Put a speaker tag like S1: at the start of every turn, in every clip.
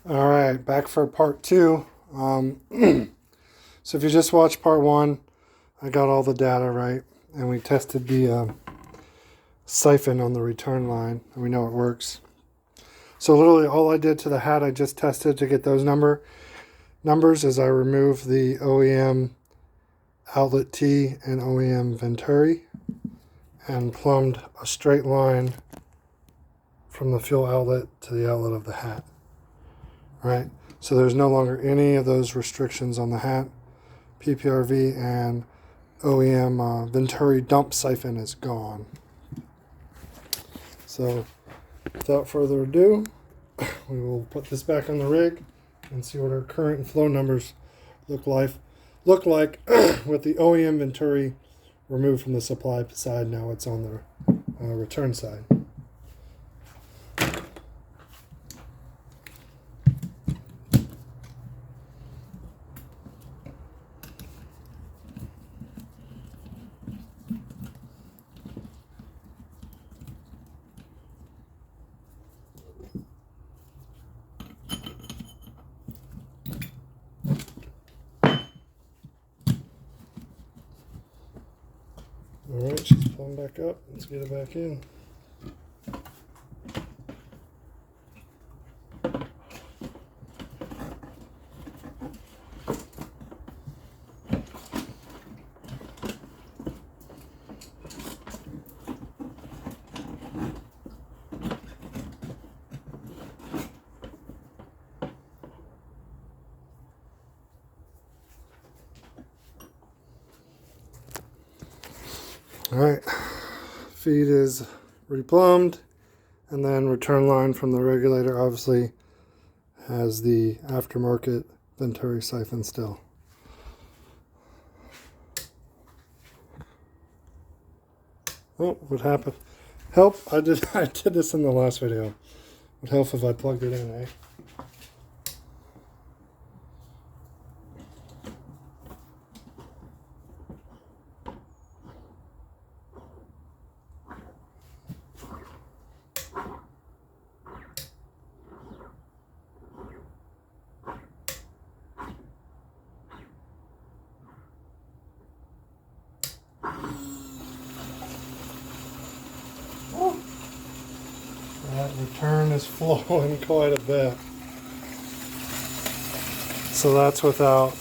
S1: All right, back for part two. So if you just watched part one, I got all the data right, and we tested the siphon on the return line, and we know it works. So literally all I did to the hat I just tested to get those numbers is I removed the OEM outlet T and OEM venturi and plumbed a straight line from the fuel outlet to the outlet of the hat. Right, so there's no longer any of those restrictions on the hat. PPRV and OEM venturi dump siphon is gone. So without further ado, we will put this back on the rig and see what our current and flow numbers look like with the OEM venturi removed from the supply side. Now it's on the return side. Alright, she's pulling back up. Let's get it back in. Alright, feed is replumbed, and then return line from the regulator obviously has the aftermarket venturi siphon still. Oh, what happened? Help, I did this in the last video. Would help if I plugged it in, eh? That return is flowing quite a bit. So that's without,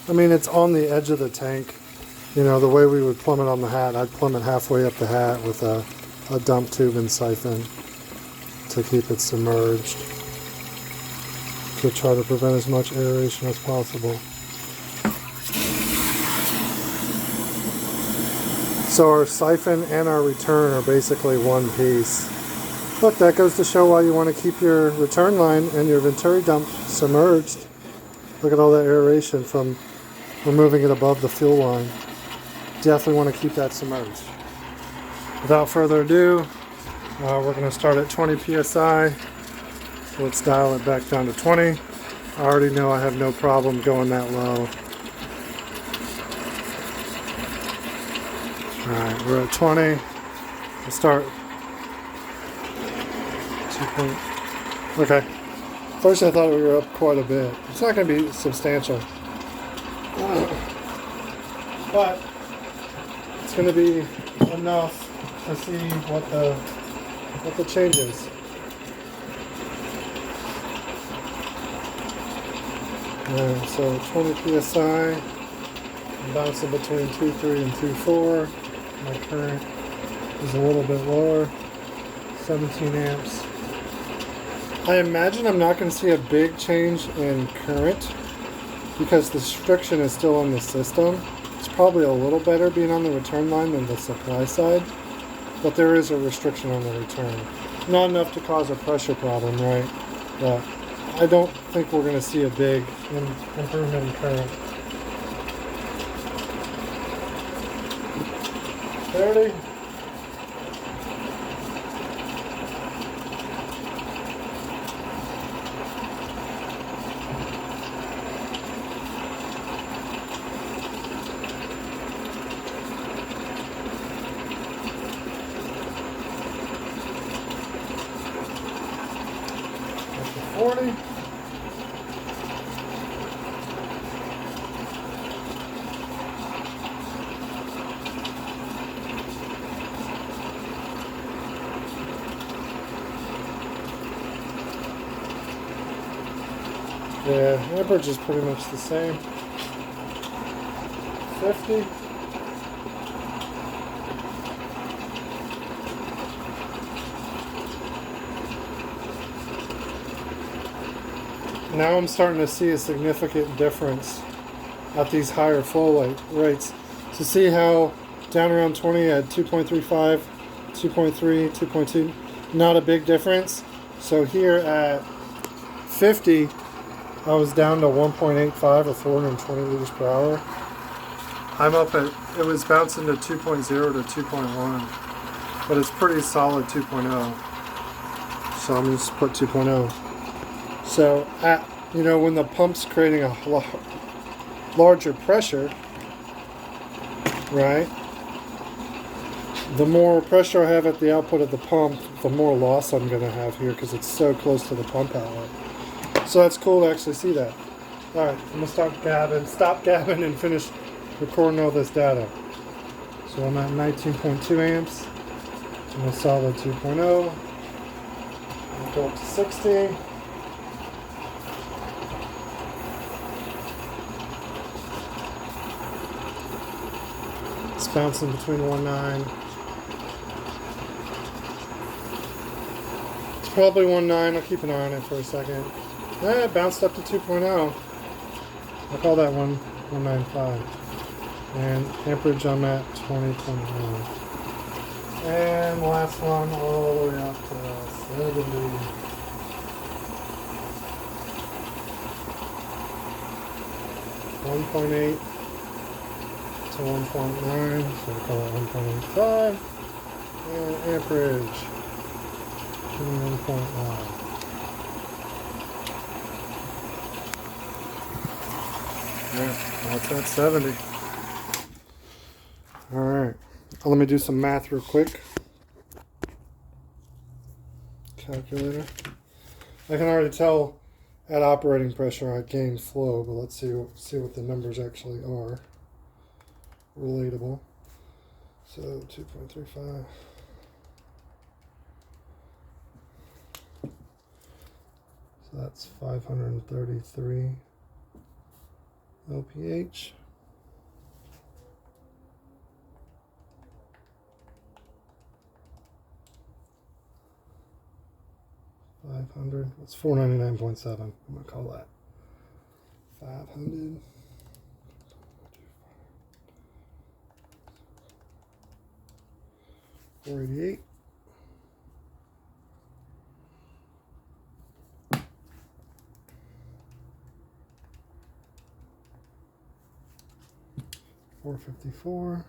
S1: I mean, it's on the edge of the tank. You know, the way we would plumb it on the hat, I'd plumb it halfway up the hat with a dump tube and siphon to keep it submerged, to try to prevent as much aeration as possible. So our siphon and our return are basically one piece. Look, that goes to show why you want to keep your return line and your venturi dump submerged. Look at all that aeration from removing it above the fuel line. Definitely want to keep that submerged. Without further ado, we're going to start at 20 psi. So let's dial it back down to 20. I already know I have no problem going that low. Alright, we're at 20. We'll start. Okay. First I thought we were up quite a bit. It's not going to be substantial. But it's going to be enough to see what the change is. So 20 psi. I'm bouncing between 2.3 and 2.4. My current is a little bit lower. 17 amps. I imagine I'm not going to see a big change in current because the restriction is still on the system. It's probably a little better being on the return line than the supply side, but there is a restriction on the return. Not enough to cause a pressure problem, right? But I don't think we're going to see a big improvement in current. 30. Up to 40. Yeah, amperage is pretty much the same. 50. Now I'm starting to see a significant difference at these higher flow rates. So see how down around 20 at 2.35, 2.3, 2.2, not a big difference. So here at 50, I was down to 1.85 or 420 liters per hour. I'm up at, it was bouncing to 2.0 to 2.1, but it's pretty solid 2.0. So I'm just put 2.0. So at, you know, when the pump's creating a larger pressure, right? The more pressure I have at the output of the pump, the more loss I'm going to have here because it's so close to the pump outlet. So that's cool to actually see that. All right, I'm going to stop gabbing and finish recording all this data. So I'm at 19.2 amps. I'm a solid 2.0. I'll go up to 60. It's bouncing between 1.9. It's probably 1.9. I'll keep an eye on it for a second. It bounced up to 2.0. I'll call that 195. And amperage I'm at 20.1. And the last one all the way up to 70. 1.8 to 1.9, so we'll call it 1.85. And amperage 1.9. Yeah, that's at 70. Alright, let me do some math real quick. Calculator. I can already tell at operating pressure I gained flow, but let's see what the numbers actually are. Relatable. So 2.35. So that's 533 LPH. That's 499.7. I'm gonna call that 500. 488. $454.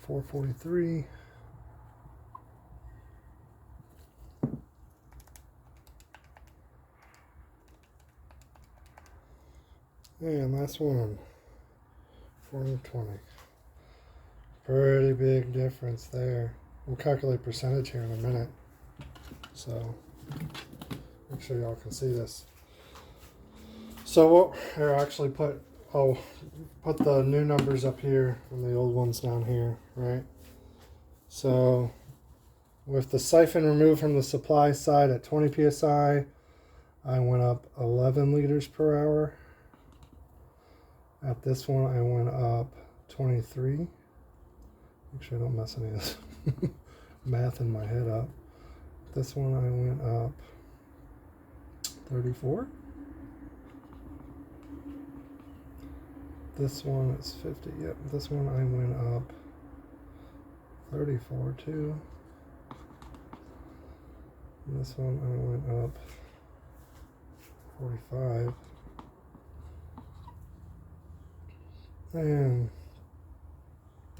S1: $443. And last one, 420. Pretty big difference there. We'll calculate percentage here in a minute. So make sure y'all can see this. So what here, I'll put the new numbers up here and the old ones down here, right? So with the siphon removed from the supply side at 20 psi, I went up 11 liters per hour. At this one, I went up 23. Make sure I don't mess any of this math in my head up. This one, I went up 34. This one is 50. Yep. This one, I went up 34 too. And this one, I went up 45. And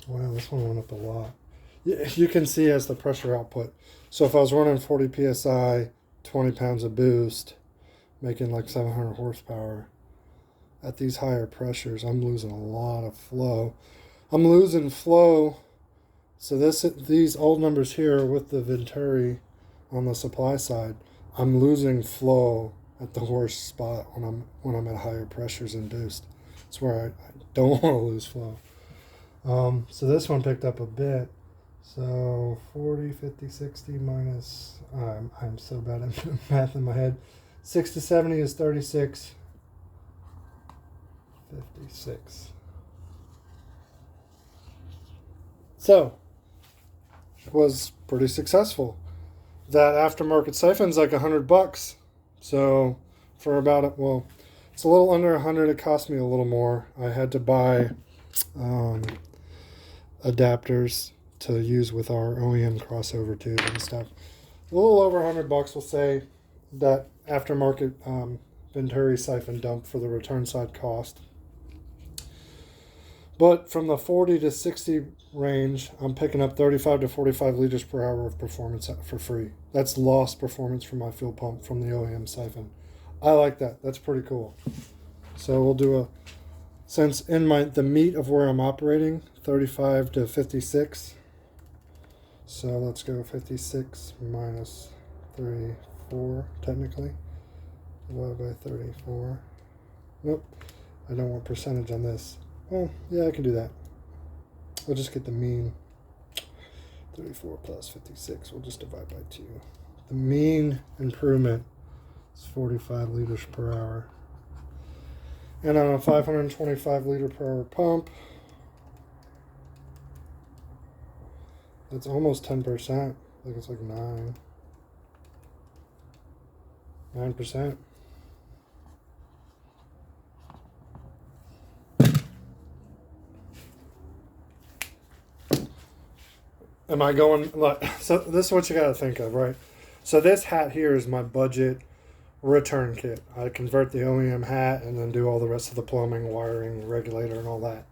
S1: wow, this one went up a lot. You can see as the pressure output. So if I was running 40 psi, 20 pounds of boost, making like 700 horsepower, at these higher pressures, I'm losing a lot of flow. I'm losing flow. So these old numbers here with the venturi on the supply side, I'm losing flow at the worst spot when I'm at higher pressures induced. That's where I don't want to lose flow. So this one picked up a bit. So 40, 50, 60 minus, I'm so bad at math in my head. 6 to 70 is 36. 56. So, it was pretty successful. That aftermarket siphon's like $100. So, for about, well, it's a little under 100. It cost me a little more. I had to buy adapters to use with our OEM crossover tube and stuff. A little over $100, we'll say, that aftermarket venturi siphon dump for the return side cost. But from the 40 to 60 range, I'm picking up 35 to 45 liters per hour of performance for free. That's lost performance from my fuel pump from the OEM siphon. I like that. That's pretty cool. So we'll do since in the meat of where I'm operating, 35 to 56. So let's go 56 minus 34, technically. Divided by 34. Nope, I don't want percentage on this. Oh, yeah, I can do that. We'll just get the mean. 34 plus 56, we'll just divide by 2. The mean improvement is 45 liters per hour. And on a 525 liter per hour pump, that's almost 10%. I think it's like 9%. Am I going, so this is what you got to think of, right? So this hat here is my budget return kit. I convert the OEM hat and then do all the rest of the plumbing, wiring, regulator, and all that.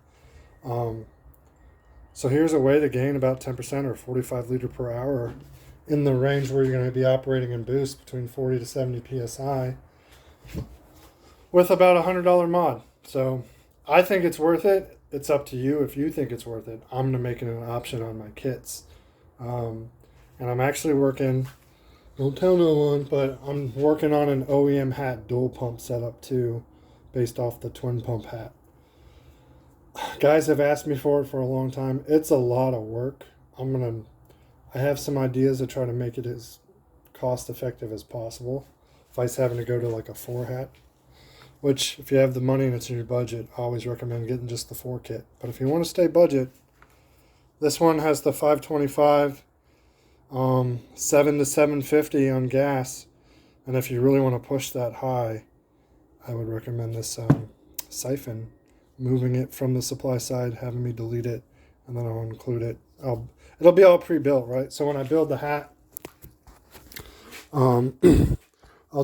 S1: So here's a way to gain about 10% or 45 liter per hour in the range where you're going to be operating in boost between 40 to 70 psi with about a $100 mod. So I think it's worth it. It's up to you if you think it's worth it. I'm going to make it an option on my kits. And I'm actually working, don't tell no one, but I'm working on an OEM hat dual pump setup too, based off the twin pump hat. Guys have asked me for it for a long time. It's a lot of work. I have some ideas to try to make it as cost effective as possible. If I was having to go to like a 4 hat, which if you have the money and it's in your budget, I always recommend getting just the 4 kit. But if you want to stay budget, this one has the 525, 7 to 750 on gas. And if you really want to push that high, I would recommend this siphon, moving it from the supply side, having me delete it, and then I'll include it. It'll be all pre-built, right? So when I build the hat, I'll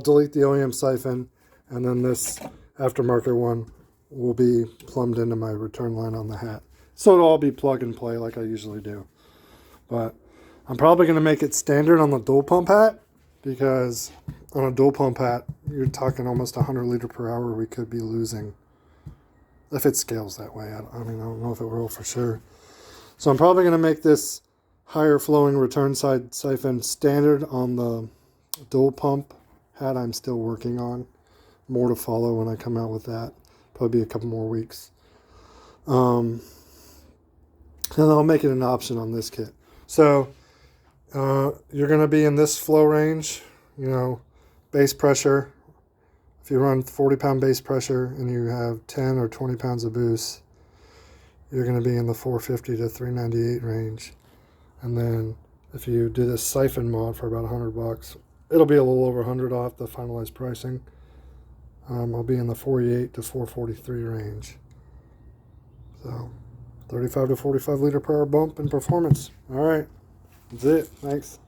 S1: delete the OEM siphon, and then this aftermarket one will be plumbed into my return line on the hat. So it'll all be plug and play like I usually do. But I'm probably going to make it standard on the dual pump hat, because on a dual pump hat, you're talking almost 100 liter per hour we could be losing. If it scales that way. I don't know if it will for sure. So I'm probably going to make this higher flowing return side siphon standard on the dual pump hat I'm still working on. More to follow when I come out with that. Probably be a couple more weeks. And I'll make it an option on this kit. So you're going to be in this flow range, base pressure. If you run 40-pound base pressure and you have 10 or 20 pounds of boost, you're going to be in the 450 to 398 range. And then if you do this siphon mod for about $100, it'll be a little over 100 off the finalized pricing. I'll be in the 48 to 443 range. So 35 to 45 liter per hour bump in performance. All right, that's it. Thanks.